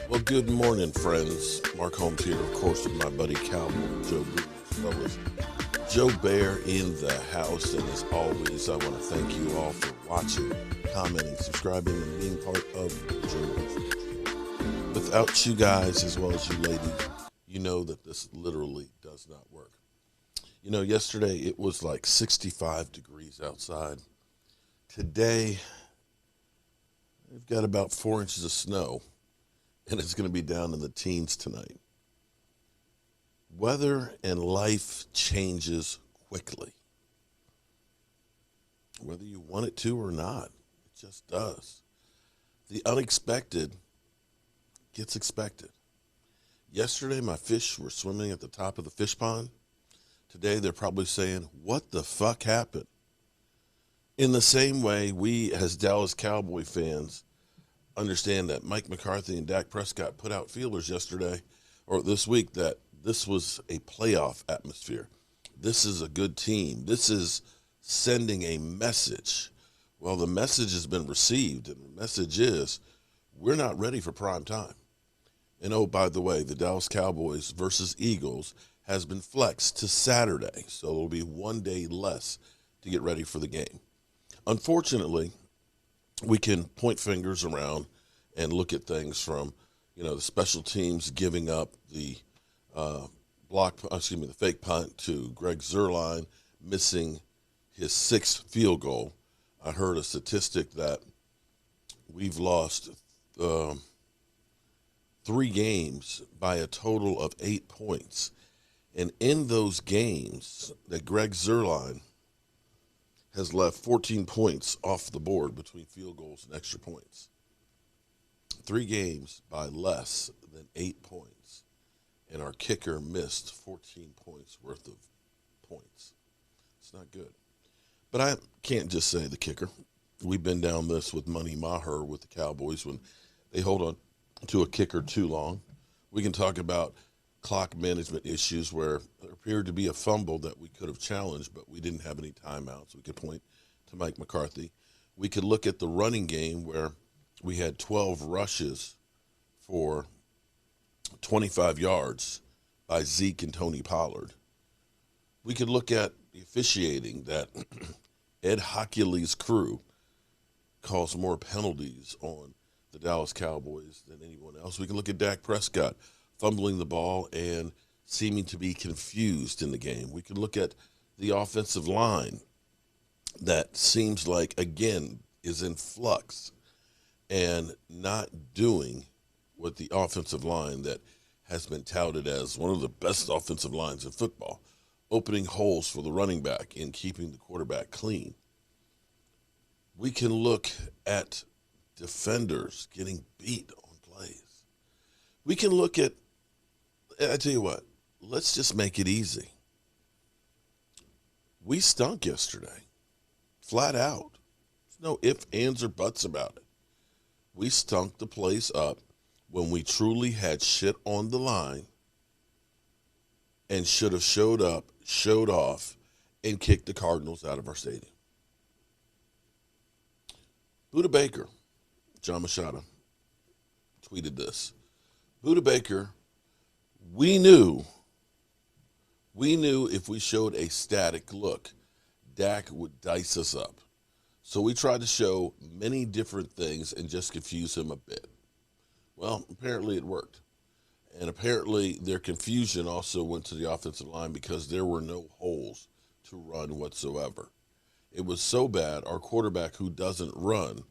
Well, good morning, friends. Mark Holmes here, of course, with my buddy Cowboy Joe Boo, as well as Joe Bear in the house. And as always, I want to thank you all for watching, commenting, subscribing, and being part of the Joe Boo. Without you guys, as well as you ladies, you know that this literally does not work. Yesterday it was like 65 degrees outside. Today, we've got about 4 inches of snow, and it's going to be down in the teens tonight. Weather and life changes quickly, whether you want it to or not. It just does. The unexpected gets expected. Yesterday, my fish were swimming at the top of the fish pond. Today, they're probably saying, "What the fuck happened?" In the same way, we as Dallas Cowboy fans understand that Mike McCarthy and Dak Prescott put out feelers yesterday or this week that this was a playoff atmosphere. This is a good team. This is sending a message. Well, the message has been received, and the message is we're not ready for prime time. And oh, by the way, the Dallas Cowboys versus Eagles has been flexed to Saturday, so it'll be one day less to get ready for the game. Unfortunately, we can point fingers around and look at things from, the special teams giving up the the fake punt to Greg Zuerlein missing his sixth field goal. I heard a statistic that we've lost 3 games by a total of 8 points. And in those games that Greg Zuerlein has left 14 points off the board between field goals and extra points. 3 games by less than 8 points. And our kicker missed 14 points worth of points. It's not good. But I can't just say the kicker. We've been down this with Money Maher with the Cowboys when they hold on to a kicker too long. We can talk about clock management issues where there appeared to be a fumble that we could have challenged, but we didn't have any timeouts. We could point to Mike McCarthy. We could look at the running game where we had 12 rushes for 25 yards by Zeke and Tony Pollard. We could look at the officiating that Ed Hockley's crew calls more penalties on the Dallas Cowboys than anyone else. We can look at Dak Prescott fumbling the ball and seeming to be confused in the game. We can look at the offensive line that seems like, again, is in flux and not doing what the offensive line that has been touted as one of the best offensive lines in football, opening holes for the running back and keeping the quarterback clean. We can look at defenders getting beat on plays. We can look at, I tell you what, let's just make it easy. We stunk yesterday, flat out. There's no ifs, ands, or buts about it. We stunk the place up when we truly had shit on the line and should have showed up, showed off, and kicked the Cardinals out of our stadium. Buda Baker, John Machado, tweeted this. Buda Baker, we knew if we showed a static look, Dak would dice us up. So we tried to show many different things and just confuse him a bit. Well, apparently it worked. And apparently their confusion also went to the offensive line because there were no holes to run whatsoever. It was so bad, our quarterback who doesn't run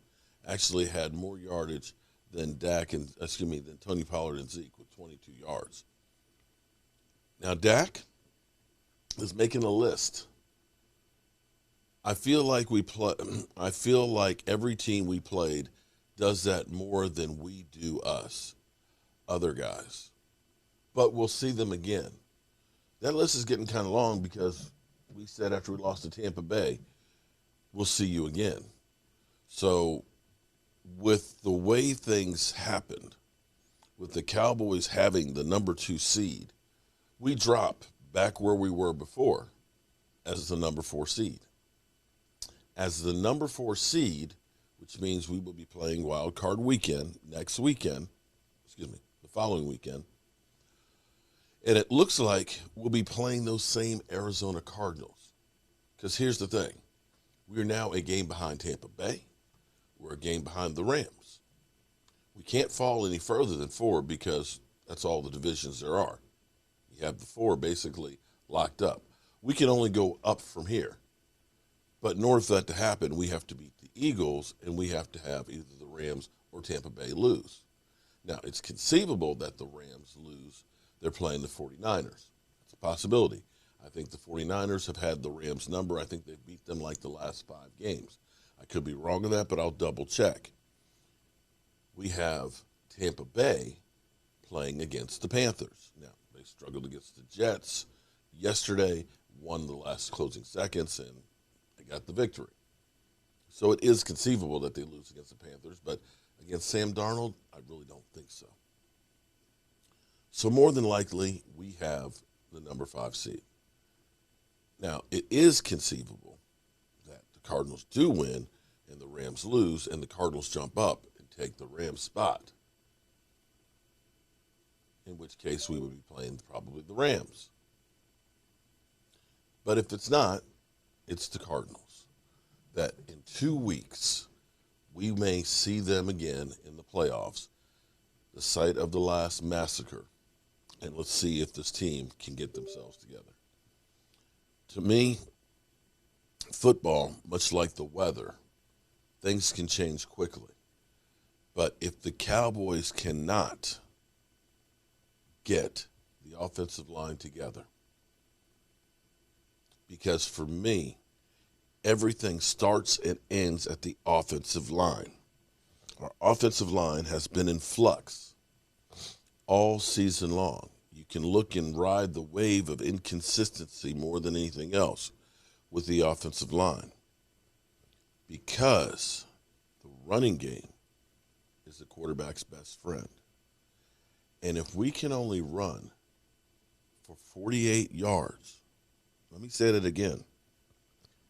actually had more yardage than than Tony Pollard and Zeke with 22 yards. Now Dak is making a list. I feel like every team we played does that more than we do us, other guys. But we'll see them again. That list is getting kind of long because we said after we lost to Tampa Bay, we'll see you again. So with the way things happened, with the Cowboys having the number 2 seed, we drop back where we were before as the number 4 seed. As the number 4 seed, which means we will be playing Wild Card Weekend the following weekend. And it looks like we'll be playing those same Arizona Cardinals. Because here's the thing. We're now a game behind Tampa Bay. We're a game behind the Rams. We can't fall any further than 4 because that's all the divisions there are. You have the 4 basically locked up. We can only go up from here. But in order for that to happen, we have to beat the Eagles, and we have to have either the Rams or Tampa Bay lose. Now, it's conceivable that the Rams lose. They're playing the 49ers. It's a possibility. I think the 49ers have had the Rams number. I think they've beat them like the last 5 games. I could be wrong on that, but I'll double check. We have Tampa Bay playing against the Panthers. Now, they struggled against the Jets yesterday, won the last closing seconds, and they got the victory. So it is conceivable that they lose against the Panthers, but against Sam Darnold, I really don't think so. So more than likely, we have the number 5 seed. Now, it is conceivable that the Cardinals do win and the Rams lose, and the Cardinals jump up and take the Rams spot, in which case we would be playing probably the Rams. But if it's not, it's the Cardinals. That in 2 weeks, we may see them again in the playoffs, the site of the last massacre, and let's see if this team can get themselves together. To me, football, much like the weather, things can change quickly. But if the Cowboys cannot get the offensive line together, because for me, everything starts and ends at the offensive line. Our offensive line has been in flux all season long. You can look and ride the wave of inconsistency more than anything else with the offensive line, because the running game is the quarterback's best friend. And if we can only run for 48 yards, let me say that again,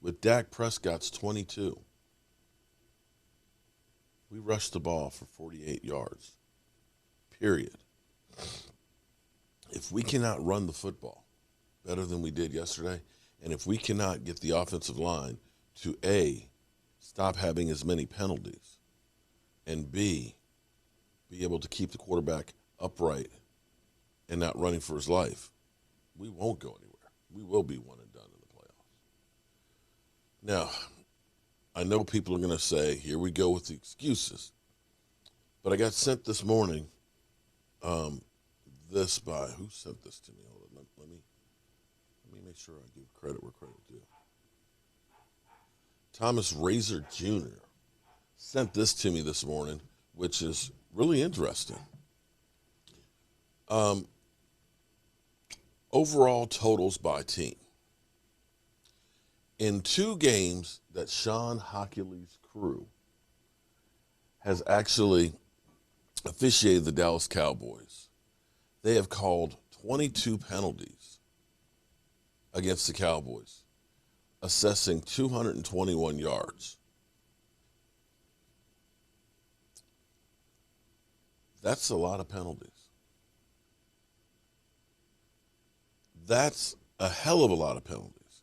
with Dak Prescott's 22, we rushed the ball for 48 yards, period. If we cannot run the football better than we did yesterday, and if we cannot get the offensive line to A, stop having as many penalties, and B, be able to keep the quarterback upright and not running for his life, we won't go anywhere. We will be one and done in the playoffs. Now, I know people are going to say, here we go with the excuses. But I got sent this morning this by, who sent this to me? Hold on, let me make sure I give credit where credit due. Thomas Razor Jr. sent this to me this morning, which is really interesting. Overall totals by team. In 2 games that Sean Hockley's crew has actually officiated the Dallas Cowboys, they have called 22 penalties against the Cowboys, assessing 221 yards. That's a lot of penalties. That's a hell of a lot of penalties,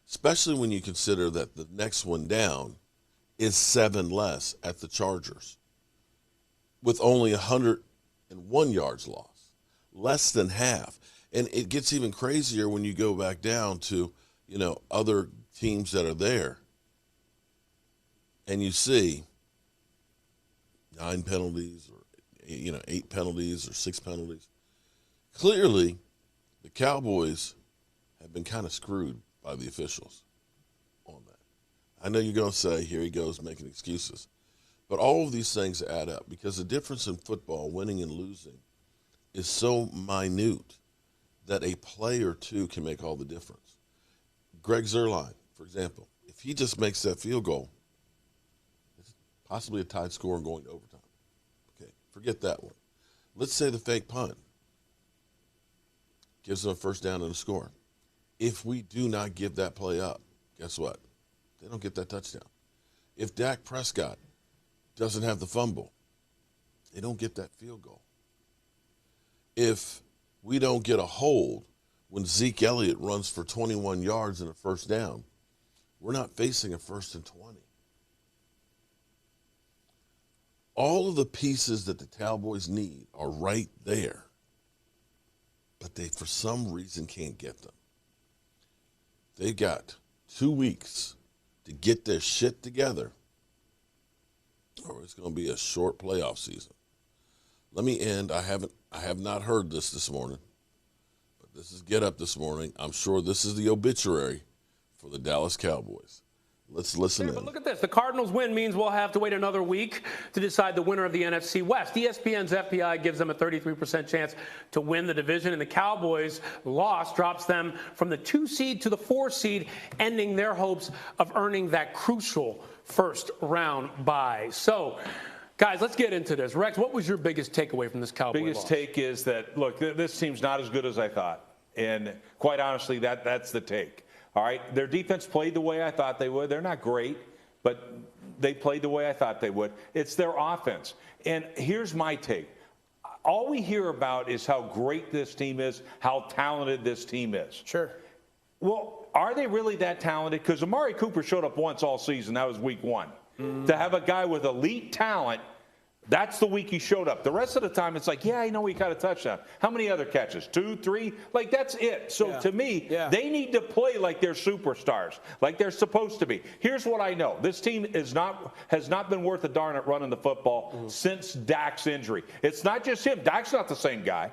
especially when you consider that the next one down is 7 less at the Chargers, with only 101 yards lost, less than half. And it gets even crazier when you go back down to, other teams that are there, and you see 9 penalties or 8 penalties or 6 penalties. Clearly, the Cowboys have been kind of screwed by the officials on that. I know you're going to say, here he goes making excuses. But all of these things add up, because the difference in football, winning and losing, is so minute that a play or two can make all the difference. Greg Zuerlein, for example, if he just makes that field goal, it's possibly a tied score and going to overtime. Okay, forget that one. Let's say the fake punt gives them a first down and a score. If we do not give that play up, guess what? They don't get that touchdown. If Dak Prescott doesn't have the fumble, they don't get that field goal. if we don't get a hold when Zeke Elliott runs for 21 yards and a first down, we're not facing a 1st and 20. All of the pieces that the Cowboys need are right there, but they, for some reason, can't get them. They got 2 weeks to get their shit together, or it's going to be a short playoff season. Let me end. I have not heard this morning, but this is Get Up this morning. I'm sure this is the obituary for the Dallas Cowboys. Let's listen in. But look at this. The Cardinals win means we'll have to wait another week to decide the winner of the NFC West. ESPN's FPI gives them a 33% chance to win the division, and the Cowboys' loss drops them from the 2 seed to the 4 seed, ending their hopes of earning that crucial first-round bye. So, guys, let's get into this. Rex, what was your biggest takeaway from this Cowboys loss? Biggest take is that, look, this team's not as good as I thought. And quite honestly, that's the take. All right, their defense played the way I thought they would. They're not great, but they played the way I thought they would. It's their offense. And here's my take. All we hear about is how great this team is, how talented this team is. Sure. Well, are they really that talented? Because Amari Cooper showed up once all season. That was week 1. To have a guy with elite talent, that's the week he showed up. The rest of the time, it's like, yeah, I know he caught a touchdown. How many other catches? 2, 3? Like, that's it. So to me, they need to play like they're superstars, like they're supposed to be. Here's what I know. This team has not been worth a darn at running the football since Dak's injury. It's not just him. Dak's not the same guy.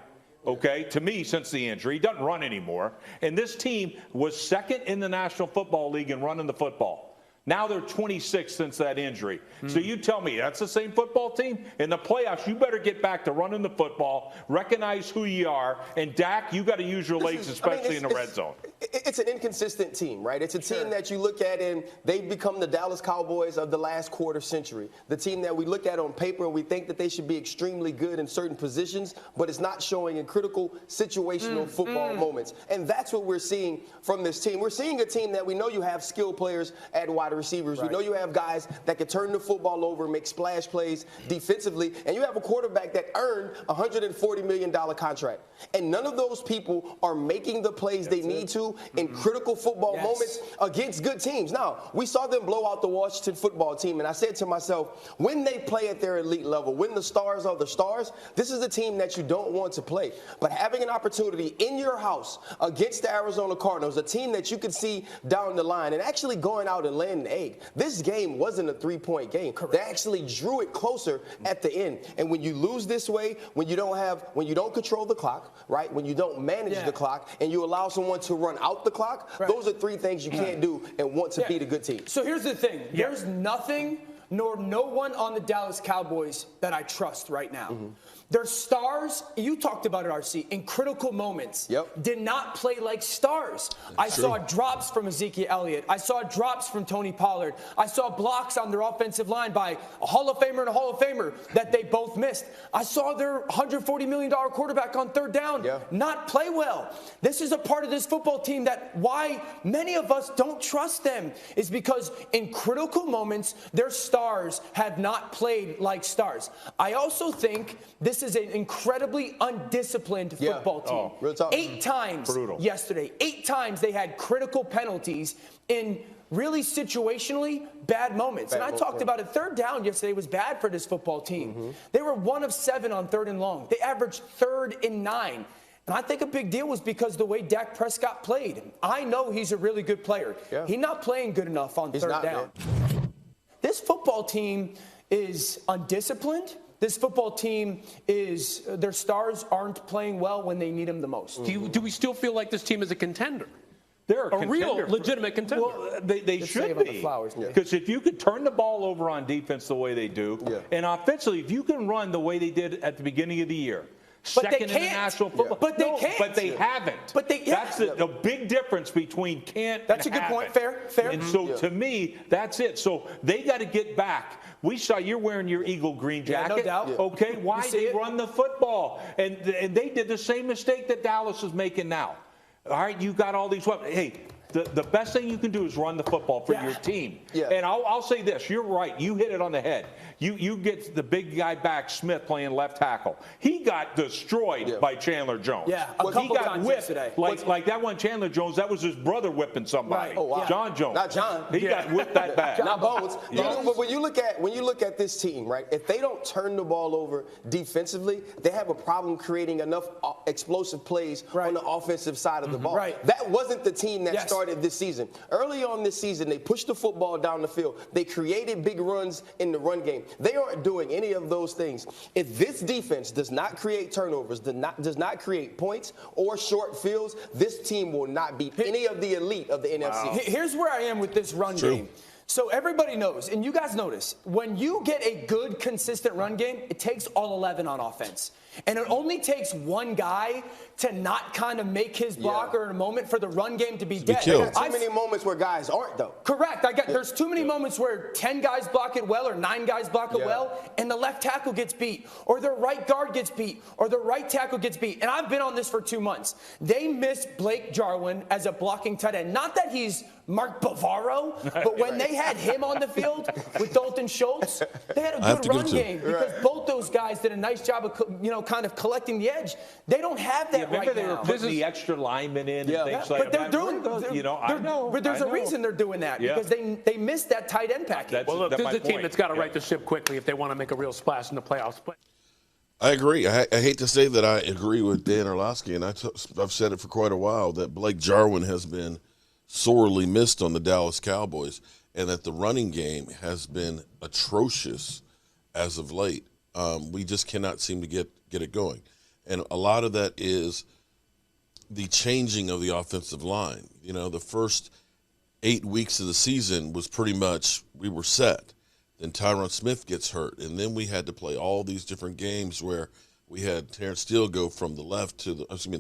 Okay, to me, since the injury, he doesn't run anymore. And this team was 2nd in the National Football League in running the football. Now they're 26th since that injury. So you tell me, that's the same football team? In the playoffs, you better get back to running the football, recognize who you are, and Dak, you got to use your legs, especially in the red zone. It's an inconsistent team, right? It's a team that you look at and they've become the Dallas Cowboys of the last quarter century. The team that we look at on paper and we think that they should be extremely good in certain positions, but it's not showing in critical situational football moments. And that's what we're seeing from this team. We're seeing a team that we know you have skilled players at wide receivers. Right. We know you have guys that can turn the football over, make splash plays defensively, and you have a quarterback that earned a $140 million contract. And none of those people are making the plays they need to in critical football moments against good teams. Now, we saw them blow out the Washington football team, and I said to myself, when they play at their elite level, when the stars are the stars, this is a team that you don't want to play. But having an opportunity in your house against the Arizona Cardinals, a team that you could see down the line, and actually going out and laying an egg. This game wasn't a 3-point game. Correct. They actually drew it closer at the end. And when you lose this way, when you don't control the clock, right? When you don't manage the clock and you allow someone to run out the clock, those are 3 things you can't do and want to beat a good team. So here's the thing. There's nothing nor no one on the Dallas Cowboys that I trust right now. Their stars, you talked about it, RC, in critical moments, did not play like stars. I saw drops from Ezekiel Elliott. I saw drops from Tony Pollard. I saw blocks on their offensive line by a Hall of Famer and a Hall of Famer that they both missed. I saw their $140 million quarterback on 3rd down not play well. This is a part of this football team that why many of us don't trust them is because in critical moments, their stars have not played like stars. I also think this is an incredibly undisciplined football team. Real talk. 8 times yesterday. 8 times they had critical penalties in really situationally bad moments. And I talked about it. 3rd down yesterday was bad for this football team. They were 1 of 7 on 3rd and long. They averaged 3rd and 9. And I think a big deal was because the way Dak Prescott played. I know he's a really good player. He's not playing good enough on 3rd down. This football team is undisciplined. This football team is, their stars aren't playing well when they need them the most. Do we still feel like this team is a contender? They're a real, legitimate contender. Well, they should be. Because if you could turn the ball over on defense the way they do, and offensively, if you can run the way they did at the beginning of the year, second in the National Football. But they can't. But they haven't. But they That's the big difference between can't That's and a good haven't. point. Fair. And so to me, that's it. So they got to get back. We saw you're wearing your Eagle green jacket. No doubt. Okay, why they run the football? And they did the same mistake that Dallas is making now. All right, you got all these weapons. Hey, The best thing you can do is run the football for your team. Yeah. And I'll say this. You're right. You hit it on the head. You get the big guy back, Smith, playing left tackle. He got destroyed by Chandler Jones. Yeah, a couple he got times whipped. yesterday. Like that one Chandler Jones, that was his brother whipping somebody. Right. Oh, wow. John Jones. Not John. He got whipped that bad. Not Bones. Yeah. But when you look at this team, right? If they don't turn the ball over defensively, they have a problem creating enough explosive plays on the offensive side of the ball. Right. That wasn't the team that Yes. started this season. Early on this season, they pushed the football down the field. They created big runs in the run game. They aren't doing any of those things. If this defense does not create turnovers, does not create points or short fields, this team will not beat any of the elite of the NFC. Here's where I am with this run game. So everybody knows, and you guys notice, when you get a good, consistent run game, it takes all 11 on offense. And it only takes one guy to not kind of make his blocker in a moment for the run game to be dead. killed. Too many moments where guys aren't, though. Correct. There's too many moments where 10 guys block it well or 9 guys block it well, and the left tackle gets beat, or the right guard gets beat, or the right tackle gets beat. And I've been on this for 2 months. They miss Blake Jarwin as a blocking tight end. Not that he's Mark Bavaro, but when they had him on the field with Dalton Schultz, they had a good run game because both those guys did a nice job of, kind of collecting the edge. They don't have that right they now. were putting the extra linemen in and things like But they're that. doing, but there's a reason they're doing that because they missed that tight end package. Well, look, this is a team that's got to right the ship quickly if they want to make a real splash in the playoffs. But I agree. I hate to say that I agree with Dan Orlovsky, and I've said it for quite a while, that Blake Jarwin has been sorely missed on the Dallas Cowboys, and that the running game has been atrocious as of late. We just cannot seem to get it going. And a lot of that is the changing of the offensive line. The first 8 weeks of the season was pretty much we were set. Then Tyron Smith gets hurt, and then we had to play all these different games where we had Terrence Steele go from the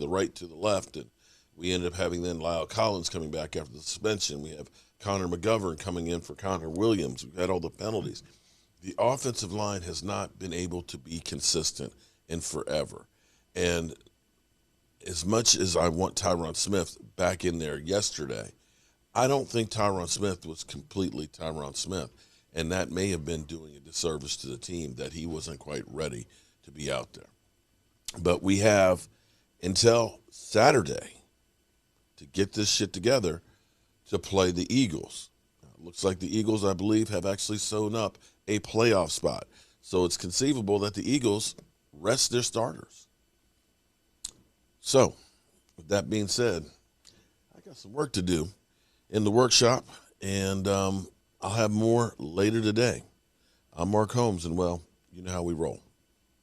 right to the left, and we ended up having then Lyle Collins coming back after the suspension. We have Connor McGovern coming in for Connor Williams. We've had all the penalties. The offensive line has not been able to be consistent in forever. And as much as I want Tyron Smith back in there yesterday, I don't think Tyron Smith was completely Tyron Smith. And that may have been doing a disservice to the team that he wasn't quite ready to be out there. But we have until Saturday to get this shit together to play the Eagles. Now, it looks like the Eagles, I believe, have actually sewn up a playoff spot. So it's conceivable that the Eagles rest their starters. So, with that being said, I got some work to do in the workshop, and I'll have more later today. I'm Mark Holmes, and, well, you know how we roll.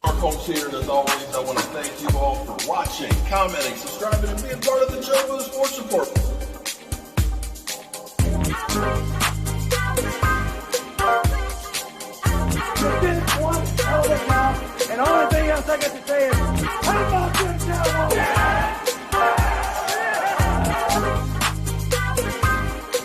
Mark Holmes here, and as always, I want to thank you all for watching, commenting, subscribing, and being part of the show for the sports report. One hell of a job, and the only thing else I got to say is,